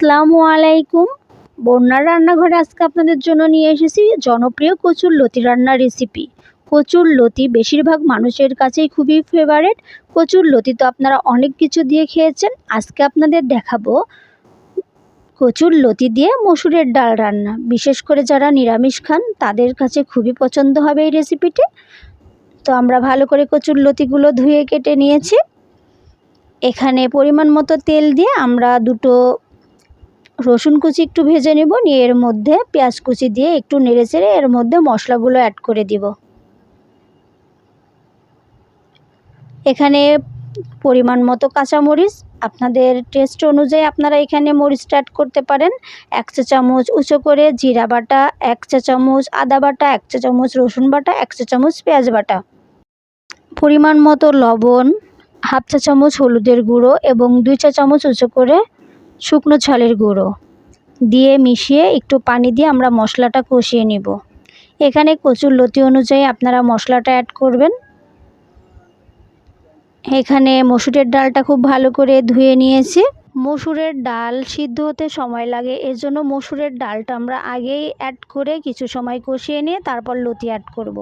আসসালামু আলাইকুম। বন্যার রান্নাঘরে আজকে আপনাদের জন্য নিয়ে এসেছি জনপ্রিয় কচুর লতি রান্নার রেসিপি। কচুর লতি বেশিরভাগ মানুষের কাছেই খুবই ফেভারিট। কচুর লতি তো আপনারা অনেক কিছু দিয়ে খেয়েছেন। আজকে আপনাদের দেখাবো কচুর লতি দিয়ে মসুরের ডাল রান্না। বিশেষ করে যারা নিরামিষ খান তাদের কাছে খুবই পছন্দ হবে এই রেসিপিটি। তো আমরা ভালো করে কচুর লতিগুলো ধুয়ে কেটে নিয়েছি। এখানে পরিমাণ মতো তেল দিয়ে আমরা দুটো রসুন কুচি একটু ভেজে নেব, নিয়ে এর মধ্যে পেঁয়াজ কুচি দিয়ে একটু নেড়েচেড়ে এর মধ্যে মশলাগুলো অ্যাড করে দিব। এখানে পরিমাণ মতো কাঁচামরিচ, আপনাদের টেস্ট অনুযায়ী আপনারা এখানে মরিচটা অ্যাড করতে পারেন। 1 চা চামচ উঁচু করে জিরা বাটা, 1 চা চামচ আদা বাটা, 1 চা চামচ রসুন বাটা, 1 চা চামচ পেঁয়াজ বাটা, পরিমাণ মতো লবণ, 1/2 চা চামচ হলুদের গুঁড়ো এবং 2 চা চামচ উঁচু করে শুকনো ঝালের গুঁড়ো দিয়ে মিশিয়ে একটু পানি দিয়ে আমরা মশলাটা কষিয়ে নিব। এখানে কচুর লতি অনুযায়ী আপনারা মশলাটা অ্যাড করবেন। এখানে মসুরের ডালটা খুব ভালো করে ধুয়ে নিয়েছি। মসুরের ডাল সিদ্ধ হতে সময় লাগে, এর জন্য মসুরের ডালটা আমরা আগেই অ্যাড করে কিছু সময় কষিয়ে নিয়ে তারপর লতি অ্যাড করব।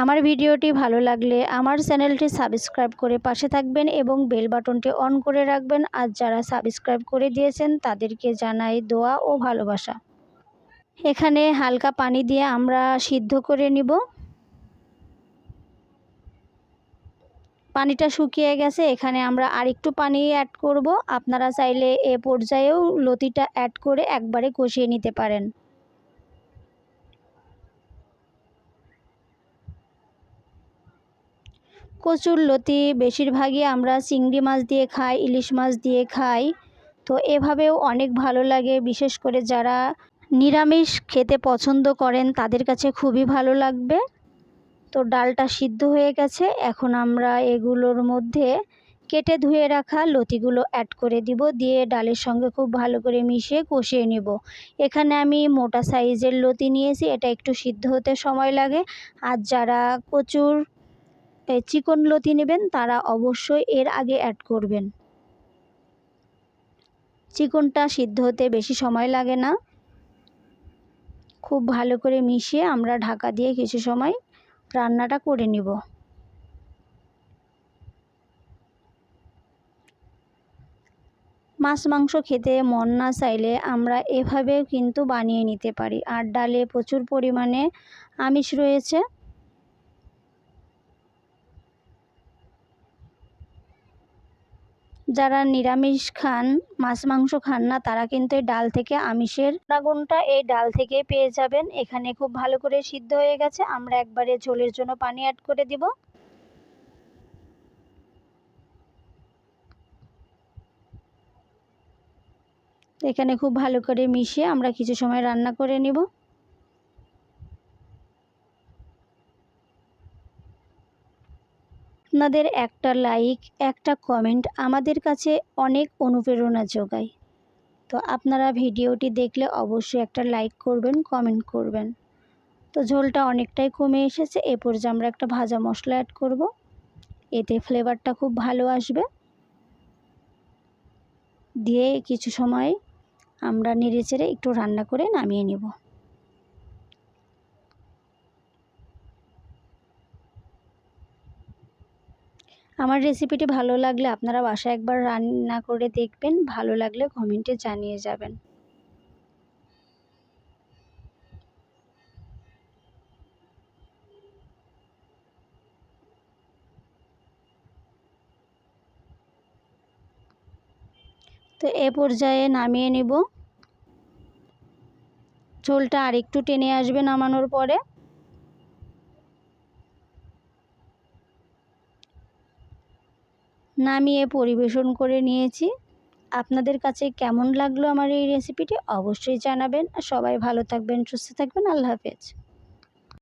আমার ভিডিওটি ভালো লাগলে আমার চ্যানেলটি সাবস্ক্রাইব করে পাশে থাকবেন এবং বেল বাটনটি অন করে রাখবেন। আর যারা সাবস্ক্রাইব করে দিয়েছেন তাদেরকে জানাই দোয়া ও ভালোবাসা। এখানে হালকা পানি দিয়ে আমরা সিদ্ধ করে নিব। পানিটা শুকিয়ে গেছে, এখানে আমরা আরেকটু পানি অ্যাড করব। আপনারা চাইলে এ পর্যায়েও লতিটা অ্যাড করে একবারে কষিয়ে নিতে পারেন। কচুর লতি বেশিরভাগই আমরা চিংড়ি মাছ দিয়ে খাই, ইলিশ মাছ দিয়ে খাই। তো এভাবেও অনেক ভালো লাগে, বিশেষ করে যারা নিরামিষ খেতে পছন্দ করেন তাদের কাছে খুবই ভালো লাগবে। তো ডালটা সিদ্ধ হয়ে গেছে, এখন আমরা এগুলোর মধ্যে কেটে ধুয়ে রাখা লতিগুলো অ্যাড করে দিব, দিয়ে ডালের সঙ্গে খুব ভালো করে মিশিয়ে কষিয়ে নিব। এখানে আমি মোটা সাইজের লতি নিয়েছি, এটা একটু সিদ্ধ হতে সময় লাগে। আর যারা কচুর চিকন লতি নেবেন তারা অবশ্যই এর আগে অ্যাড করবেন। চিকনটা সিদ্ধ হতে বেশি সময় লাগে না। খুব ভালো করে মিশিয়ে আমরা ঢাকা দিয়ে কিছু সময় রান্নাটা করে নিব। মাছ মাংস খেতে মন না চাইলে আমরা এভাবেও কিন্তু বানিয়ে নিতে পারি। আর ডালে প্রচুর পরিমাণে আমিষ রয়েছে। যারা নিরামিষ খান, মাছ মাংস খান না, তারা কিন্তু এই ডাল থেকে আমিষের গুণটা এই ডাল থেকে পেয়ে যাবেন। এখানে খুব ভালো করে সিদ্ধ হয়ে গেছে, আমরা একবারে ঝোলের জন্য পানি অ্যাড করে দিব। এখানে খুব ভালো করে মিশিয়ে আমরা কিছু সময় রান্না করে নিব। আপনাদের একটা লাইক, একটা কমেন্ট আমাদের কাছে অনেক অনুপ্রেরণা যোগায়। তো আপনারা ভিডিওটি দেখলে অবশ্যই একটা লাইক করবেন, কমেন্ট করবেন। তো ঝোলটা অনেকটাই কমে এসেছে, এ পর্যায়ে আমরা একটা ভাজা মশলা অ্যাড করব, এতে ফ্লেভারটা খুব ভালো আসবে। দিয়ে কিছু সময় আমরা নেড়েচেড়ে একটু রান্না করে নামিয়ে নেব। আমার রেসিপিটি ভালো লাগলে আপনারা বাসায় একবার রান্না করে দেখবেন, ভালো লাগলে কমেন্টে জানিয়ে যাবেন। তো এ পর্যায়ে নামিয়ে নেব। ঝোলটা আর একটু টেনে আসবে নামানোর পরে। নামিয়ে পরিবেশন করে নিয়েছি। আপনাদের কাছে কেমন লাগলো আমার এই রেসিপিটি অবশ্যই জানাবেন। সবাই ভালো থাকবেন, সুস্থ থাকবেন। আল্লাহ হাফেজ।